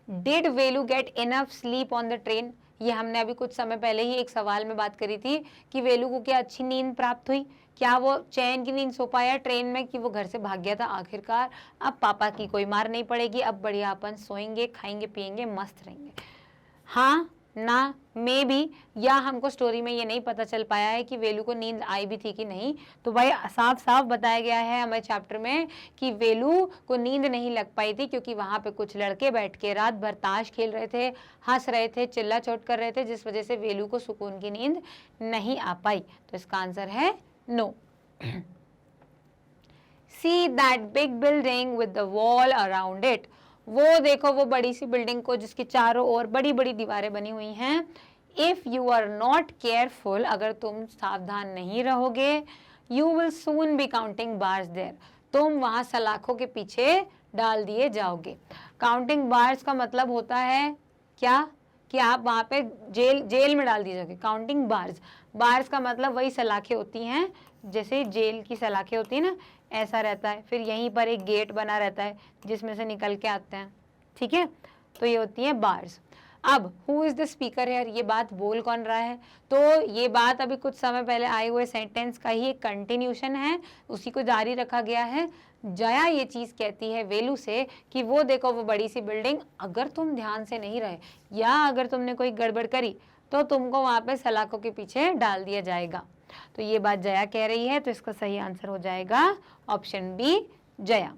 Did Velu get enough sleep on the train? ये हमने अभी कुछ समय पहले ही एक सवाल में बात करी थी कि वेलू को क्या अच्छी नींद प्राप्त हुई, क्या वो चैन की नींद सो पाया ट्रेन में, कि वो घर से भाग गया था आखिरकार, अब पापा की कोई मार नहीं पड़ेगी, अब बढ़िया अपन सोएंगे, खाएंगे, पिएंगे, मस्त रहेंगे। हाँ, ना, मे बी, या हमको स्टोरी में ये नहीं पता चल पाया है कि वेलू को नींद आई भी थी कि नहीं। तो भाई साफ साफ बताया गया है हमारे चैप्टर में कि वेलू को नींद नहीं लग पाई थी, क्योंकि वहां पे कुछ लड़के बैठ के रात भर ताश खेल रहे थे, हंस रहे थे, चिल्ला चोट कर रहे थे, जिस वजह से वेलू को सुकून की नींद नहीं आ पाई। तो इसका आंसर है no. See that big building with the wall around it. वो देखो वो बड़ी सी बिल्डिंग को जिसके चारों ओर बड़ी बड़ी दीवारें बनी हुई हैं। If you are not careful, अगर तुम सावधान नहीं रहोगे, you will soon be counting bars there. तुम वहां सलाखों के पीछे डाल दिए जाओगे। काउंटिंग बार्स का मतलब होता है क्या? कि आप वहां पे जेल में डाल दिए जाओगे। काउंटिंग बार्स का मतलब वही सलाखें होती हैं, जैसे जेल की सलाखें होती है ना, ऐसा रहता है। फिर यहीं पर एक गेट बना रहता है जिसमें से निकल के आते हैं। ठीक है, तो ये होती है बार्स। अब हु इज द स्पीकर है, ये बात बोल कौन रहा है? तो ये बात अभी कुछ समय पहले आए हुए सेंटेंस का ही एक कंटिन्यूशन है, उसी को जारी रखा गया है। जया ये चीज कहती है वेलू से कि वो देखो वो बड़ी सी बिल्डिंग, अगर तुम ध्यान से नहीं रहे या अगर तुमने कोई गड़बड़ करी तो तुमको वहां पे सलाखों के पीछे डाल दिया जाएगा। तो ये बात जया कह रही है, तो इसका सही आंसर हो जाएगा option B, Jaya.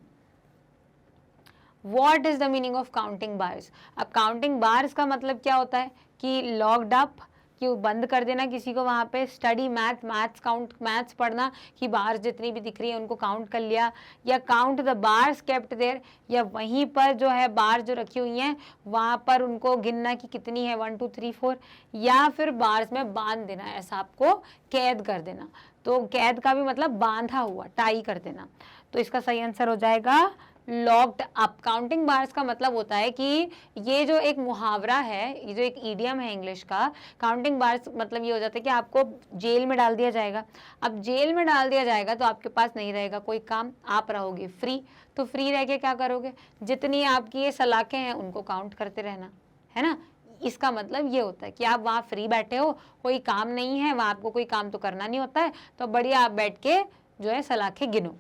What is the meaning of counting bars? अब काउंटिंग बार्स का मतलब क्या होता है कि लॉक्ड अप, कि बंद कर देना किसी को वहां पे, स्टडी मैथ्स पढ़ना, कि बार्स जितनी भी दिख रही है उनको काउंट कर लिया, या count the bars kept there, या वहीं पर जो है बार्स जो रखी हुई हैं वहां पर उनको गिनना कि कितनी है, 1 2 3 4, या फिर बार्स में बांध देना, ऐसा आपको कैद कर देना। तो कैद का भी मतलब बांधा हुआ, टाई कर देना। तो इसका सही आंसर हो जाएगा लॉक्ड अप। काउंटिंग बार्स का मतलब होता है कि ये जो एक मुहावरा है, ये जो एक ईडियम है इंग्लिश का, काउंटिंग बार्स मतलब ये हो जाता है कि आपको जेल में डाल दिया जाएगा। अब जेल में डाल दिया जाएगा तो आपके पास नहीं रहेगा कोई काम, आप रहोगे फ्री। तो फ्री रह के क्या करोगे, जितनी आपकी ये सलाखें हैं उनको काउंट करते रहना, है ना। इसका मतलब ये होता है कि आप वहाँ फ्री बैठे हो, कोई काम नहीं है, वहाँ आपको कोई काम तो करना नहीं होता है, तो बढ़िया आप बैठ के जो है सलाखें गिनो।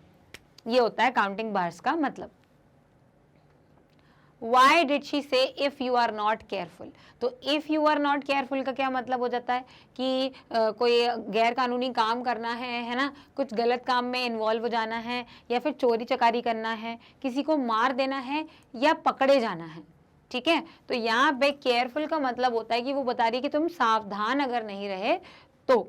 ये होता है काउंटिंग बार्स का मतलब। Why did she say if you are not careful? तो if you are not careful का क्या मतलब हो जाता है कि कोई गैर कानूनी काम करना है ना, कुछ गलत काम में इन्वॉल्व हो जाना है, या फिर चोरी चकारी करना है, किसी को मार देना है, या पकड़े जाना है, ठीक है। तो यहाँ पे केयरफुल का मतलब होता है कि वो बता रही है कि तुम सावधान अगर नहीं रहे तो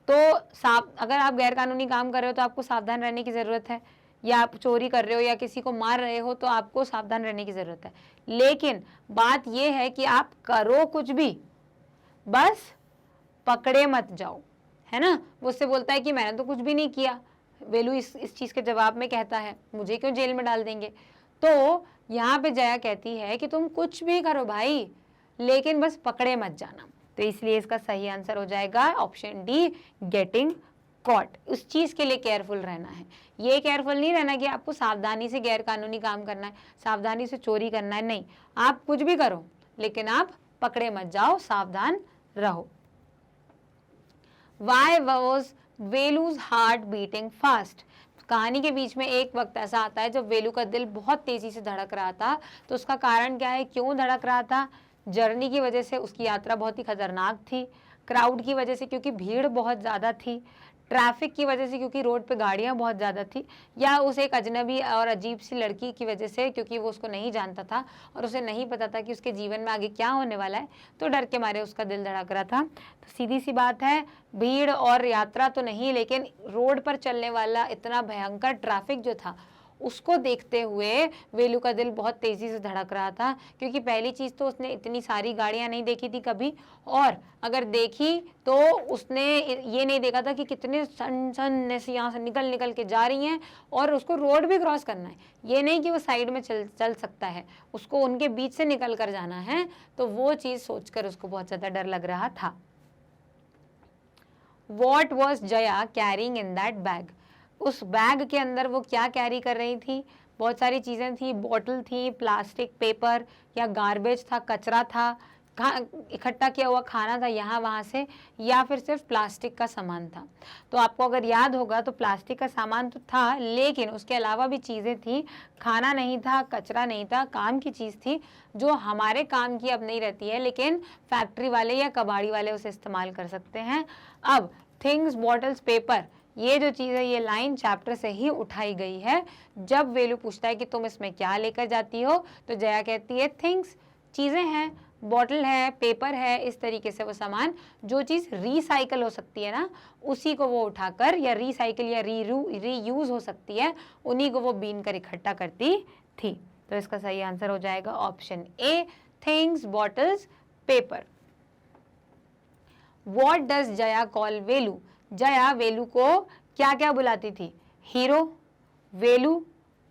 अगर आप गैर कानूनी काम कर रहे हो तो आपको सावधान रहने की ज़रूरत है, या आप चोरी कर रहे हो या किसी को मार रहे हो तो आपको सावधान रहने की ज़रूरत है। लेकिन बात यह है कि आप करो कुछ भी, बस पकड़े मत जाओ, है ना। वो उससे बोलता है कि मैंने तो कुछ भी नहीं किया। वेलू इस चीज़ के जवाब में कहता है मुझे क्यों जेल में डाल देंगे। तो यहाँ पे जया कहती है कि तुम कुछ भी करो भाई, लेकिन बस पकड़े मत जाना। तो इसलिए इसका सही आंसर हो जाएगा ऑप्शन डी, गेटिंग कॉट। उस चीज़ के लिए केयरफुल रहना है। ये केयरफुल नहीं रहना कि आपको सावधानी से गैर कानूनी काम करना है, सावधानी से चोरी करना है, नहीं। आप कुछ भी करो लेकिन आप पकड़े मत जाओ, सावधान रहो। Why was Velu's heart beating fast? कहानी के बीच में एक वक्त ऐसा आता है जब वेलू का दिल बहुत तेजी से धड़क रहा था। तो उसका कारण क्या है, क्यों धड़क रहा था? जर्नी की वजह से, उसकी यात्रा बहुत ही खतरनाक थी। क्राउड की वजह से क्योंकि भीड़ बहुत ज़्यादा थी। ट्रैफिक की वजह से क्योंकि रोड पे गाड़ियां बहुत ज़्यादा थी। या उस एक अजनबी और अजीब सी लड़की की वजह से, क्योंकि वो उसको नहीं जानता था और उसे नहीं पता था कि उसके जीवन में आगे क्या होने वाला है, तो डर के मारे उसका दिल धड़क रहा था। तो सीधी सी बात है, भीड़ और यात्रा तो नहीं, लेकिन रोड पर चलने वाला इतना भयंकर ट्रैफिक जो था उसको देखते हुए वेलू का दिल बहुत तेज़ी से धड़क रहा था। क्योंकि पहली चीज़ तो उसने इतनी सारी गाड़ियां नहीं देखी थी कभी, और अगर देखी तो उसने ये नहीं देखा था कि कितने सन सन से यहाँ से निकल निकल के जा रही हैं, और उसको रोड भी क्रॉस करना है। ये नहीं कि वो साइड में चल सकता है, उसको उनके बीच से निकल कर जाना है। तो वो चीज़ सोचकर उसको बहुत ज़्यादा डर लग रहा था। What was Jaya carrying in that bag? उस बैग के अंदर वो क्या कैरी कर रही थी? बहुत सारी चीज़ें थी, बॉटल थी, प्लास्टिक, पेपर, या गार्बेज था, कचरा था, इकट्ठा किया हुआ खाना था यहाँ वहाँ से, या फिर सिर्फ प्लास्टिक का सामान था। तो आपको अगर याद होगा तो प्लास्टिक का सामान तो था, लेकिन उसके अलावा भी चीज़ें थी। खाना नहीं था, कचरा नहीं था, काम की चीज़ थी जो हमारे काम की अब नहीं रहती है, लेकिन फैक्ट्री वाले या कबाड़ी वाले उसे इस्तेमाल कर सकते हैं। अब थिंग्स, बॉटल्स, पेपर, ये जो चीज़ है, ये लाइन चैप्टर से ही उठाई गई है। जब वेलू पूछता है कि तुम इसमें क्या लेकर जाती हो, तो जया कहती है थिंग्स, चीज़ें हैं, बॉटल है, पेपर है, इस तरीके से वो सामान, जो चीज़ रीसाइकल हो सकती है ना, उसी को वो उठाकर, या रीसाइकल या रीयूज़ हो सकती है, उन्हीं को वो बीन कर इकट्ठा करती थी। तो इसका सही आंसर हो जाएगा option A, things, bottles, paper. What does Jaya call Velu? Jaya Velu को क्या क्या बुलाती थी? हीरो, वेलू,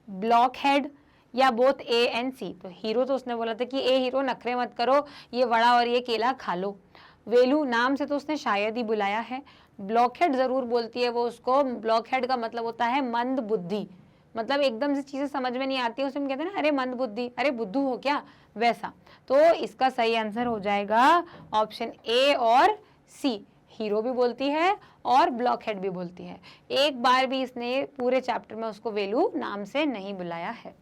ब्लॉकहेड, या बोथ ए एंड सी? तो हीरो तो उसने बोला था कि ए हीरो नखरे मत करो, ये वड़ा और ये केला खा लो। वेलू नाम से तो उसने शायद ही बुलाया है। ब्लॉकहेड ज़रूर बोलती है वो उसको। ब्लॉकहेड का मतलब होता है मंद बुद्धि, मतलब एकदम से चीज़ें समझ में नहीं आती है, उसमें कहते हैं ना, अरे मंद बुद्धि, अरे बुद्धू हो क्या, वैसा। तो इसका सही आंसर हो जाएगा ऑप्शन ए और सी। हीरो भी बोलती है और ब्लॉकहेड भी बोलती है। एक बार भी इसने पूरे चैप्टर में उसको वेलू नाम से नहीं बुलाया है।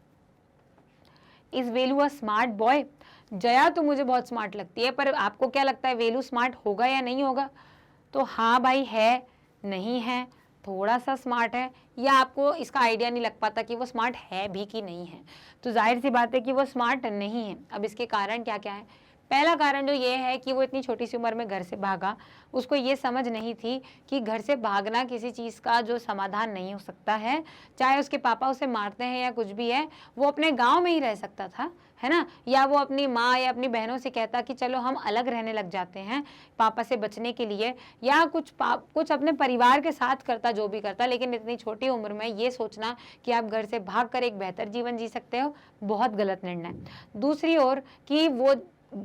Is Velu a smart boy? Jaya तो मुझे बहुत स्मार्ट लगती है, पर आपको क्या लगता है वेलू स्मार्ट होगा या नहीं होगा? तो हाँ भाई है, नहीं है, थोड़ा सा स्मार्ट है, या आपको इसका आइडिया नहीं लग पाता कि वो स्मार्ट है भी कि नहीं है? तो जाहिर सी बात है कि वो स्मार्ट नहीं है। अब इसके कारण क्या क्या है? पहला कारण जो ये है कि वो इतनी छोटी सी उम्र में घर से भागा। उसको ये समझ नहीं थी कि घर से भागना किसी चीज़ का जो समाधान नहीं हो सकता है। चाहे उसके पापा उसे मारते हैं या कुछ भी है, वो अपने गांव में ही रह सकता था, है ना, या वो अपनी माँ या अपनी बहनों से कहता कि चलो हम अलग रहने लग जाते हैं पापा से बचने के लिए, या कुछ अपने परिवार के साथ करता, जो भी करता, लेकिन इतनी छोटी उम्र में ये सोचना कि आप घर से भागकर एक बेहतर जीवन जी सकते हो, बहुत गलत निर्णय। दूसरी ओर कि वो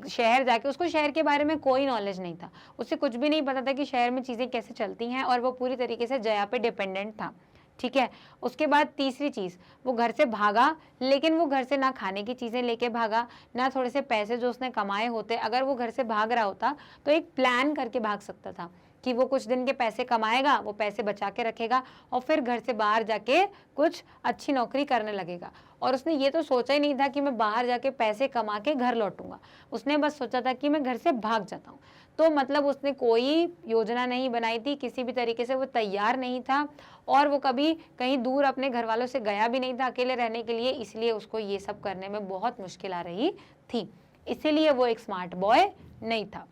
शहर जाके, उसको शहर के बारे में कोई नॉलेज नहीं था, उसे कुछ भी नहीं पता था कि शहर में चीज़ें कैसे चलती हैं, और वो पूरी तरीके से जया पे डिपेंडेंट था, ठीक है। उसके बाद तीसरी चीज़, वो घर से भागा, लेकिन वो घर से ना खाने की चीज़ें लेके भागा, ना थोड़े से पैसे जो उसने कमाए होते। अगर वो घर से भाग रहा होता तो एक प्लान करके भाग सकता था कि वो कुछ दिन के पैसे कमाएगा, वो पैसे बचा के रखेगा और फिर घर से बाहर जाके कुछ अच्छी नौकरी करने लगेगा। और उसने ये तो सोचा ही नहीं था कि मैं बाहर जाके पैसे कमा के घर लौटूंगा, उसने बस सोचा था कि मैं घर से भाग जाता हूँ। तो मतलब उसने कोई योजना नहीं बनाई थी, किसी भी तरीके से वो तैयार नहीं था, और वो कभी कहीं दूर अपने घर वालों से गया भी नहीं था अकेले रहने के लिए, इसलिए उसको ये सब करने में बहुत मुश्किल आ रही थी, इसीलिए वो एक स्मार्ट बॉय नहीं था।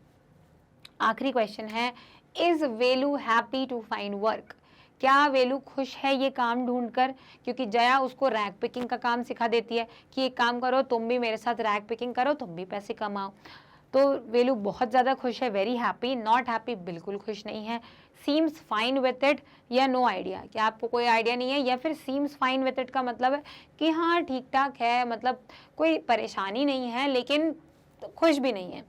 आखिरी क्वेश्चन है, is Velu happy to find work? क्या वेलू खुश है ये काम ढूंढकर? क्योंकि जया उसको रैग पिकिंग का काम सिखा देती है कि एक काम करो, तुम भी मेरे साथ रैग पिकिंग करो, तुम भी पैसे कमाओ। तो वेलू बहुत ज़्यादा खुश है, वेरी हैप्पी, नॉट हैप्पी बिल्कुल खुश नहीं है, सीम्स फाइन विथ इट या नो आइडिया, क्या आपको कोई आइडिया नहीं है, या फिर सीम्स फाइन विथ इट का मतलब है कि हाँ ठीक ठाक है, मतलब कोई परेशानी नहीं है लेकिन खुश भी नहीं है।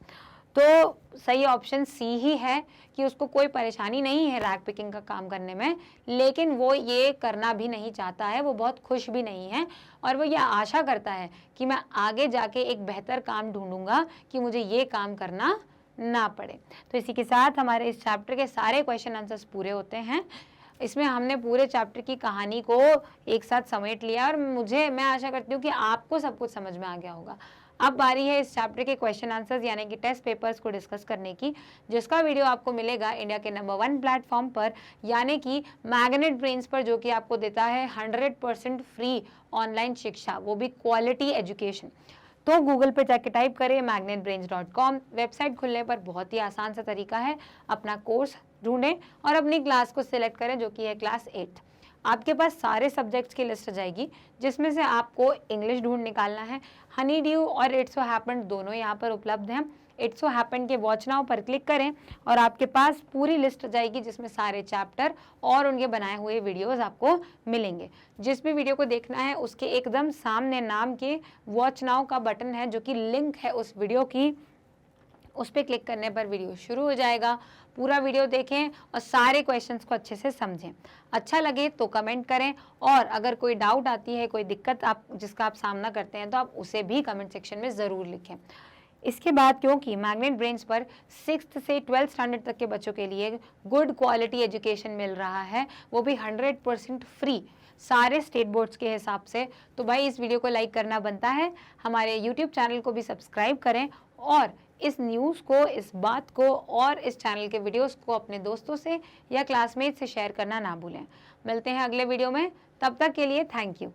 तो सही ऑप्शन सी ही है कि उसको कोई परेशानी नहीं है रैग पिकिंग का काम करने में, लेकिन वो ये करना भी नहीं चाहता है, वो बहुत खुश भी नहीं है, और वो ये आशा करता है कि मैं आगे जाके एक बेहतर काम ढूंढूंगा कि मुझे ये काम करना ना पड़े। तो इसी के साथ हमारे इस चैप्टर के सारे क्वेश्चन आंसर्स पूरे होते हैं। इसमें हमने पूरे चैप्टर की कहानी को एक साथ समेट लिया, और मैं आशा करती हूँ कि आपको सब कुछ समझ में आ गया होगा। अब बारी है इस चैप्टर के क्वेश्चन आंसर्स यानी कि टेस्ट पेपर्स को डिस्कस करने की, जिसका वीडियो आपको मिलेगा इंडिया के नंबर 1 प्लेटफॉर्म पर, यानी कि मैग्नेट ब्रेन्स पर, जो कि आपको देता है 100% फ्री ऑनलाइन शिक्षा, वो भी क्वालिटी एजुकेशन। तो गूगल पे जाके टाइप करें magnetbrains.com, वेबसाइट खुलने पर बहुत ही आसान सा तरीका है, अपना कोर्स ढूंढें और अपनी क्लास को सिलेक्ट करें, जो कि है क्लास 8। आपके पास सारे सब्जेक्ट्स की लिस्ट आ जाएगी, जिसमें से आपको इंग्लिश ढूंढ निकालना है। हनी ड्यू और इट्स सो हैपेंड दोनों यहाँ पर उपलब्ध हैं। इट्स सो हैपेंड के वॉच नाउ पर क्लिक करें और आपके पास पूरी लिस्ट आ जाएगी, जिसमें सारे चैप्टर और उनके बनाए हुए वीडियोस आपको मिलेंगे। जिस भी वीडियो को देखना है उसके एकदम सामने नाम के वॉच नाउ का बटन है, जो कि लिंक है उस वीडियो की, उस पर क्लिक करने पर वीडियो शुरू हो जाएगा। पूरा वीडियो देखें और सारे क्वेश्चंस को अच्छे से समझें। अच्छा लगे तो कमेंट करें, और अगर कोई डाउट आती है, कोई दिक्कत जिसका आप सामना करते हैं, तो आप उसे भी कमेंट सेक्शन में ज़रूर लिखें। इसके बाद क्योंकि मैग्नेट ब्रेन्स पर 6th से 12th स्टैंडर्ड तक के बच्चों के लिए गुड क्वालिटी एजुकेशन मिल रहा है, वो भी 100% फ्री, सारे स्टेट बोर्ड्स के हिसाब से, तो भाई इस वीडियो को लाइक करना बनता है। हमारे यूट्यूब चैनल को भी सब्सक्राइब करें, और इस न्यूज़ को, इस बात को और इस चैनल के वीडियोस को अपने दोस्तों से या क्लासमेट से शेयर करना ना भूलें। मिलते हैं अगले वीडियो में, तब तक के लिए थैंक यू।